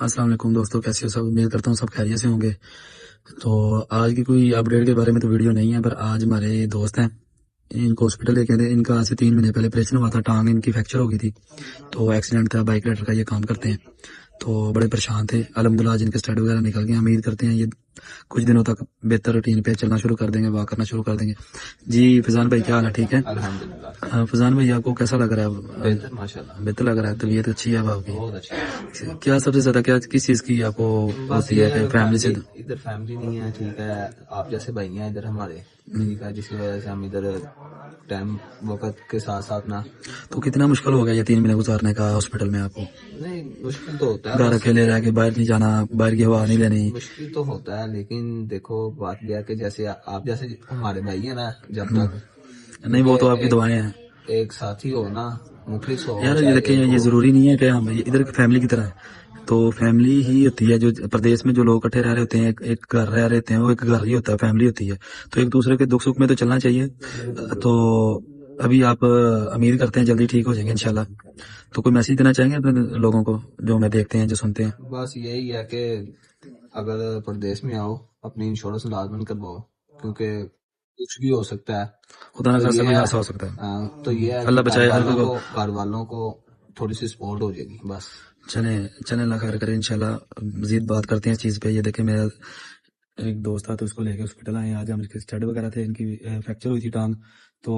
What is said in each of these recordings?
अस्सलाम वालेकुम दोस्तों, कैसे हो सब। उम्मीद करता हूँ सब खैरियत से होंगे। तो आज की कोई अपडेट के बारे में तो वीडियो नहीं है, पर आज हमारे दोस्त हैं, इनको हॉस्पिटल लेके गए। इनका आज से 3 महीने पहले ऑपरेशन हुआ था, टांग इनकी फ्रैक्चर हो गई थी। तो एक्सीडेंट था, बाइक राइडर का ये काम करते हैं। तो बड़े परेशान थे। अल्हम्दुलिल्लाह आज इनके स्टड वगैरह निकल गए। उम्मीद करते हैं ये कुछ दिनों तक बेहतर रूटीन पे चलना शुरू कर देंगे, वॉक करना शुरू कर देंगे। जी फैजान भाई, क्या हाल है? ठीक है अल्हम्दुलिल्लाह। फैजान भाई, आपको कैसा लग रहा है? बेहतर माशाल्लाह। बेहतर लग रहा है, तबीयत अच्छी है अब आपकी? बहुत अच्छा। क्या सबसे ज्यादा क्या किस चीज की आपको बस होती ये है कि फैमिली से? इधर फैमिली नहीं है, ठीक है। आप जैसे भाई हैं इधर हमारे, ठीक है, जिसकी वजह से हम इधर टाइम वक्त के साथ साथ ना। तो कितना मुश्किल हो गया ये 3 महीने गुजारने का हॉस्पिटल में आपको? नहीं, मुश्किल तो होता है, घर बस अकेले रह के बाहर नहीं जाना, बाहर की हवा नहीं लेनी? मुश्किल तो होता है, लेकिन देखो बात यह है कि जैसे आप जैसे हमारे भाई है ना, जब तक नहीं, वो तो आपकी दुआएं हैं एक साथी हो ना, मुखलिस हो, यार। ये चाहे देखिए, एक ये हो। जरूरी नहीं है कि हम इधर फैमिली की तरह है। तो फैमिली ही होती है जो प्रदेश में जो लोग इकट्ठे रह रहे होते हैं, एक घर रह रहे होते हैं, वो एक घर ही होता है, फैमिली होती है। तो एक दूसरे के दुख सुख में तो चलना चाहिए। तो अभी आप उम्मीद करते हैं जल्दी ठीक हो जाएंगे इंशाल्लाह। तो कोई मैसेज देना चाहेंगे अपने लोगों को जो हमें देखते हैं, जो सुनते हैं? बस यही है कि अगर प्रदेश में आओ, अपनी इंश्योरेंस लाजमन करवाओ, क्योंकि कुछ भी हो सकता है। खुदा ना तो खास्ता ये कोई है, हादसा हो सकता है। तो ये है कि अल्लाह बचाए हर कोई को। घर वालों को थोड़ी सी सपोर्ट हो जाएगी बस। चले चले, अल्लाह खैर करे इंशाल्लाह। मजीद बात करते हैं इस चीज़ पे। ये देखे, मेरा एक दोस्त था, तो उसको लेके हॉस्पिटल आए। आज हम इसके स्टड वगैरह थे, इनकी फ्रैक्चर हुई थी टांग। तो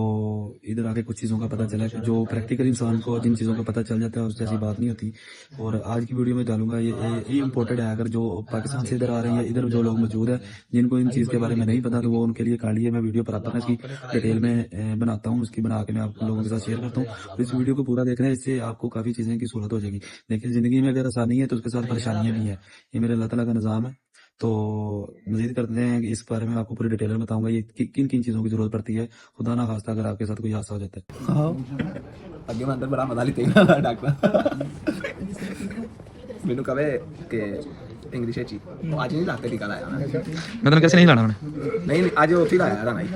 इधर आके कुछ चीज़ों का पता चला कि जो प्रैक्टिकल इंसान को जिन चीज़ों का पता चल जाता है, उस जैसी बात नहीं होती। और आज की वीडियो में डालूंगा, ये इम्पोर्टेंट है। अगर जो पाकिस्तान से इधर आ रहे हैं, इधर जो लोग मौजूद हैं, जिनको इन चीज़ के बारे में नहीं पता, तो वो उनके लिए काट लिए। मैं वीडियो पर आता की डिटेल में बनाता हूँ, उसकी बना के मैं आप लोगों के साथ शेयर करता हूँ। तो इस वीडियो को पूरा देखना है, इससे आपको काफ़ी चीज़ें की सहूलत हो जाएगी। देखिए, ज़िंदगी में अगर आसानी है तो उसके साथ परेशानियाँ भी हैं। ये मेरे अल्लाह ताला का निज़ाम है। तो मजीद करते हैं कि इस बारे में आपको पूरी डिटेल में बताऊंगा, ये किन किन चीज़ों की जरूरत पड़ती है, खुदा ना खास्ता अगर आपके साथ कोई हादसा हो जाता है। ਅੱਗੇ ਮੈਂ ਅੰਦਰ ਬੜਾ ਮਜ਼ਾ ਲਿੱਤੇ ਡਾਕਟਰ ਮੈਨੂੰ ਕਹੇ ਕਿ ਇੰਗਲਿਸ਼ ਵਿੱਚ ਹੀ ਅੱਜ ਨਹੀਂ ਲੱਗਦਾ ਟੀਕਾ ਲਾਇਆ ਨਾ। मैं तेन कैसे नहीं लाना मैंने? ਨਹੀਂ ਅੱਜ ਉੱਥੇ ਹੀ ਲਾਇਆ ਰਾ ਨਹੀਂ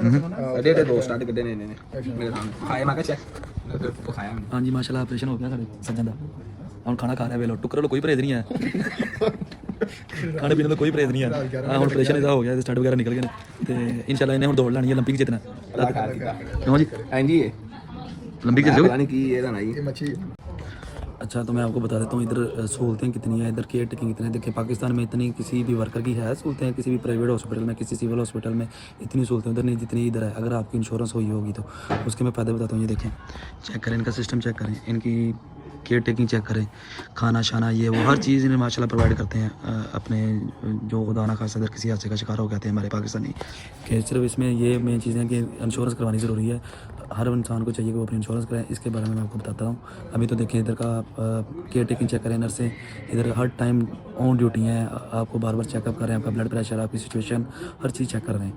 ਅੱਡੇ ਤੇ ਦੋ ਸਟਾਰਟ ਕੱਢੇ ਨੇ ਇਹਨੇ ਮੇਰੇ ਸਾਹਮਣੇ ਖਾਏ ਮੈਂ ਕਿਹਾ ਚੈੱਕ ਖਾਇਆ ਮੈਂ। हाँ जी माशाल्लाह, ऑपरेशन हो गया साढ़े सज्जन का। हम खाना खा रहे हैं, वेलो टुकर लो, कोई परहेज नहीं है। खाने पीने का कोई परहेज नहीं है। हाँ, हम ऑपरेशन इदा हो गया, स्टार्ट वगैरह निकल गए ने। ते इंशाल्लाह इन्हें हम दौड़ लानी है, ओलंपिक जितना। क्यों जी, ਹਾਂਜੀ ओलंपिक जित जाओगे? ਪਤਾ ਨਹੀਂ ਕੀ ਇਹਦਾ ਨਹੀਂ। अच्छा, तो मैं आपको बता देता हूँ इधर सहूलतें कितनी हैं, इधर केयर टेकिंग कितनी है। देखिए, पाकिस्तान में इतनी किसी भी वर्कर की है सहूलतें, किसी भी प्राइवेट हॉस्पिटल में, किसी सिविल हॉस्पिटल में इतनी सहूलतें उधर नहीं जितनी इधर है। अगर आपकी इंश्योरेंस हुई होगी तो उसके मैं फ़ायदे बताता हूँ। ये देखें, चेक करें इनका सिस्टम, चेक करें इनकी केयर टेकिंग, चेक करें खाना शाना, ये वो हर चीज़ इन्हें माशाल्लाह प्रोवाइड करते हैं। अपने जो खुदा ना खास्ता अगर किसी हादसे का शिकार हो गए थे हमारे पाकिस्तानी, कि सिर्फ इसमें ये मेन चीज़ है कि इंश्योरेंस करवानी ज़रूरी है। हर इंसान को चाहिए कि वो अपनी इंश्योरेंस कराएं। इसके बारे में मैं आपको बताता हूँ। अभी तो देखिए, इधर का केयर टेकिंग चेक करें, नर्सें इधर हर टाइम ऑन ड्यूटी हैं, आपको बार बार चेकअप करें, आपका ब्लड प्रेशर, आपकी सिचुएशन, हर चीज़ चेक कर रहे हैं।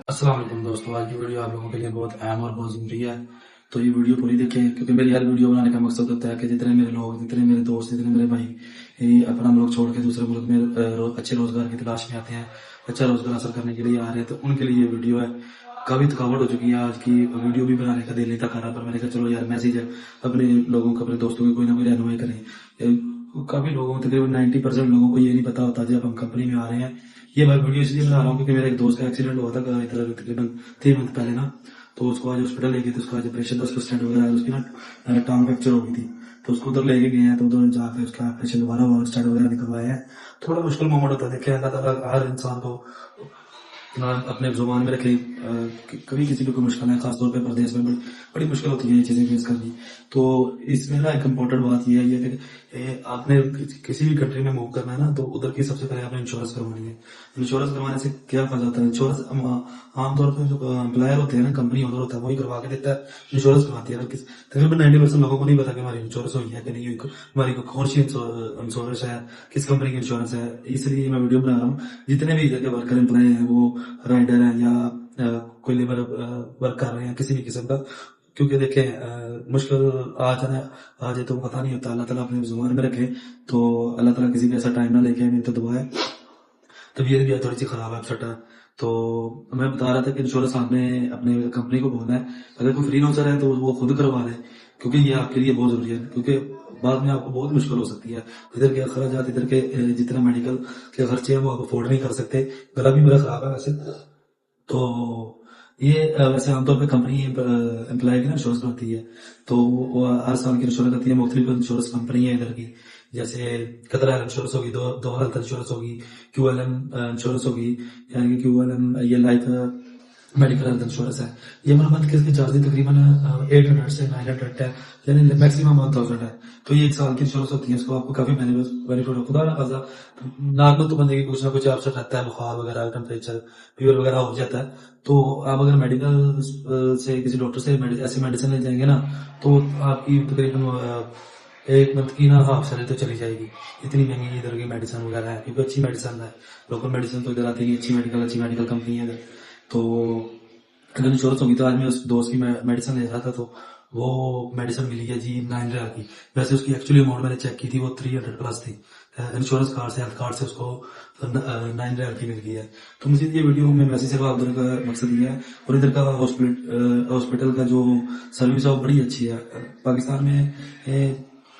अस्सलाम वालेकुम दोस्तों, आज की वीडियो आप लोगों के लिए बहुत अहम और बहुत ज़रूरी है। तो ये वीडियो पूरी देखें, क्योंकि मेरी हर वीडियो बनाने का मकसद होता है कि जितने मेरे लोग, जितने मेरे दोस्त, जितने मेरे भाई अपना मुल्क छोड़ के दूसरे मुल्क में अच्छे रोज़गार की तलाश में आते हैं, अच्छा रोज़गार हासिल करने के लिए आ रहे हैं, तो उनके लिए ये वीडियो है। काफ़ी थकावट हो चुकी है, आज की वीडियो भी बनाने का दिल नहीं था कर रहा, पर मैंने कहा चलो यार मैसेज है, अपने लोगों को, अपने दोस्तों की कोई ना कोई रहनुमाई करें। काफ़ी लोगों, तकरीबन 90% लोगों को ये नहीं पता होता जब हम कंपनी में आ रहे हैं। ये मैं वीडियो इसलिए बना रहा हूँ क्योंकि मेरा एक दोस्त का एक्सीडेंट हुआ था इधर तकरीबन 3 मंथ पहले ना। तो उसको आज हॉस्पिटल लेके थे, उसका आज ऑपरेशन था, उसको स्टेंट वगैरह, उसकी ना टांग फ्रैक्चर हो गई थी। तो उसको उधर लेके गए हैं, तो उधर जाके उसका ऑपरेशन दोबारा हुआ, स्टेंट वगैरह निकलवाए हैं। थोड़ा मुश्किल मोमेंट होता है। देखिए, अल्लाह ताला हर इंसान को अपने जुबान में रखे। कभी किसी को कोई मुश्किल है, खासतौर पर प्रदेश में बड़ी मुश्किल होती है ये चीज़ें फेस करनी। तो इसमें ना एक इम्पोर्टेंट बात ये है कि आपने किसी भी कंट्री में मूव करना है ना, तो उधर की सबसे पहले आपने इंश्योरेंस करवानी है। इंश्योरेंस करवाने से क्या फायदा होता है? इंश्योरेंस आमतौर पर जो एम्प्लॉयर होते हैं ना, कंपनी ओनर होता है, वही करवा के देता है, इंश्योरेंस करवाती है। तकरीबन 90% लोगों को नहीं पता कि हमारी इंश्योरेंस हुई है कि नहीं हुई, हमारी कौन सी इंश्योरेंस है, किस कंपनी की इंश्योरेंस है। इसलिए मैं वीडियो बना रहा हूँ। जितने भी इधर के वर्कर एम्प्लॉय हैं, वो राइडर है या कोई लेबर वर्क कर रहे हैं किसी भी किस्म का, क्योंकि देखें मुश्किल आज है तो पता नहीं होता। अल्लाह ताला अपने जुबान में रखे, तो अल्लाह ताला किसी भी ऐसा टाइम ना लेके, मेरी तो दुआ है। तबीयत भी थोड़ी सी खराब है, अपसेट है। तो मैं बता रहा था कि इंश्योरेंस आपने अपने कंपनी को बोलना है, अगर कोई फ्रीलांसर है तो वो खुद करवा ले, क्योंकि ये आपके लिए बहुत जरूरी है। क्योंकि بعد میں آپ کو بہت مشکل ہو سکتی ہے. ادھر کے اخراجات، ادھر کے جتنا میڈیکل کے خرچے ہیں وہ آپ افورڈ نہیں کر سکتے. گلا بھی میرا خراب ہے ویسے تو. یہ ویسے عام طور پہ کمپنی امپلائی کی نا انشورنس کرتی ہے، تو وہ ہر سال کی انشورنس کرتی ہے. مختلف انشورنس کمپنی ہے ادھر کی، جیسے قطر ایئر انشورنس ہوگی، دو ہیلتھ انشورنس ہوگی، کیو ایل ایم انشورنس ہوگی، یعنی کہ کیو ایل ایم یہ لائف میڈیکل ہیلتھ انشورنس ہے. یہ منتھ کے اس کی چارجز تقریباً 800 سے 900 ہے، یعنی میکسیمم 1000 ہے. تو یہ ایک سال کی انشورنس ہوتی ہے، اس کو آپ کو کافی بینیفٹ ہو. خدا نہ خاصا نارمل تو بندے کی کچھ نہ کچھ آپ سے رہتا ہے، بخار وغیرہ، ٹمپریچر، فیور وغیرہ ہو جاتا ہے. تو آپ اگر میڈیکل سے کسی ڈاکٹر سے ایسی میڈیسن لے جائیں گے نا، تو آپ کی تقریباً ایک منتھ کی نا ہاف سیلری تو چلی جائے گی. اتنی مہنگی ادھر کی میڈیسن وغیرہ ہے، کیونکہ اچھی میڈیسن ہے. لوکل میڈیسن تو ادھر آتی نہیں، اچھی میڈیکل کمپنی ہے ادھر. تو اگر انشورنس ہوگی تو آج میں اس دوست کی میڈیسن لے رہا تھا، تو وہ میڈیسن ملی ہے جی 9 ریال کی. ویسے اس کی ایکچولی اماؤنٹ میں نے چیک کی تھی، وہ 300 پلس تھی. انشورنس کارڈ سے، ہیلتھ کارڈ سے اس کو 9 ریال کی مل گئی ہے. تو مجھے یہ ویڈیو میں میسج سے آپ دونوں کا مقصد یہ ہے. اور ادھر کا ہاسپٹل کا جو سروس ہے وہ بڑی اچھی ہے. پاکستان میں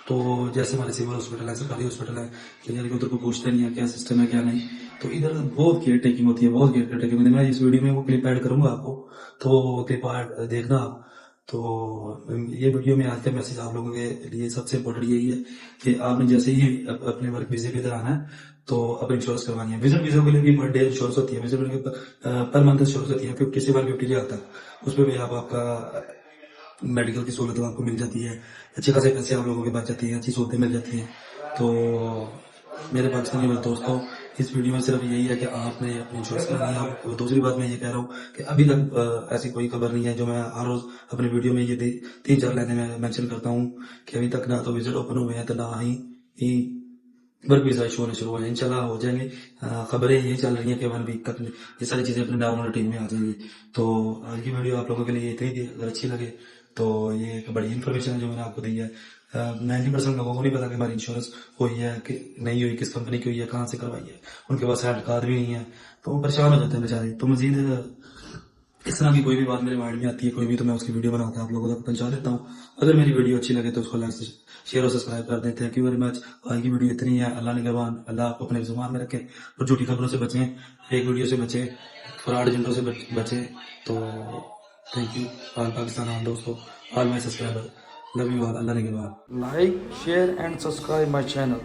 تو جیسے ہمارے سول ہاسپٹل ہے، سرکاری ہاسپٹل ہے، یعنی کہ ادھر کو پوچھتے نہیں ہے کیا سسٹم ہے کیا نہیں. تو ادھر بہت کیئر ٹیکنگ ہوتی ہے، بہت کیئر ٹیکنگ ہوتی ہے. میں اس ویڈیو میں وہ کلپ ایڈ کروں گا آپ کو، تو کلپ دیکھنا آپ. تو یہ ویڈیو میں آج کا میسج آپ لوگوں کے لیے سب سے امپورٹنٹ یہی ہے کہ آپ نے جیسے ہی اپنے ورک ویزے پہ ادھر آنا ہے تو اپنی انشورنس کروانی ہے. وزٹ ویزا کے لیے بھی پر ڈے انشورنس ہوتی ہے، وزٹ پر منتھ انشورنس ہوتی ہے 50 سے 150 ریال تک. اس پہ بھی آپ کا میڈیکل کی سہولت آپ کو مل جاتی ہے، اچھے خاصے پیسے آپ لوگوں کے بچ جاتی ہیں، اچھی سہولتیں مل جاتی ہیں. تو میرے پاکستانی دوستوں، اس ویڈیو میں صرف یہی ہے کہ آپ نے اپنی انشورنس کرانی ہے. اور دوسری بات میں یہ کہہ رہا ہوں کہ ابھی تک ایسی کوئی خبر نہیں ہے جو میں ہر روز اپنی ویڈیو میں یہ 3-4 لائنیں میں مینشن کرتا ہوں کہ ابھی تک نہ تو وزٹ اوپن ہوئے ہیں، تو نہ ہی ورک ویزا ایشو ہونے شروع ہوئے ہیں. انشاءاللہ ہو جائیں گے. خبریں یہی چل رہی ہیں کہ 1 ویک تک یہ ساری چیزیں اپنے نارمل روٹین میں آ جائیں گی. تو آج کی ویڈیو آپ لوگوں کے لیے اتنی تھی. اگر اچھی لگے تو یہ ایک بڑی انفارمیشن ہے جو میں نے آپ کو دی ہے. 90% لوگوں کو نہیں پتا کہ ہماری انشورنس ہوئی ہے کہ نہیں ہوئی، کس کمپنی کی ہوئی ہے، کہاں سے کروائی ہے. ان کے پاس ہیلتھ کارڈ بھی نہیں ہے، تو وہ پریشان ہو جاتے ہیں بیچارے. تو مزید اس طرح کی کوئی بھی بات میرے مائنڈ میں آتی ہے کوئی بھی، تو میں اس کی ویڈیو بنا کے آپ لوگوں تک پہنچا دیتا ہوں. اگر میری ویڈیو اچھی لگے تو اس کو لائک، شیئر اور سبسکرائب کر دیں. Thank you very much. آج کی ویڈیو اتنی ہے. اللہ نگہبان. اللہ آپ کو اپنے زبان میں رکھے اور جھوٹی خبروں سے بچیں، ایک ویڈیو سے بچیں، فراڈ ایجنٹوں سے بچیں. تو تھینک یو آل پاکستان، آل دوستوں، آل مائی سبسکرائبر. Love you all. اللہ نگہبان. Like, share and subscribe my channel.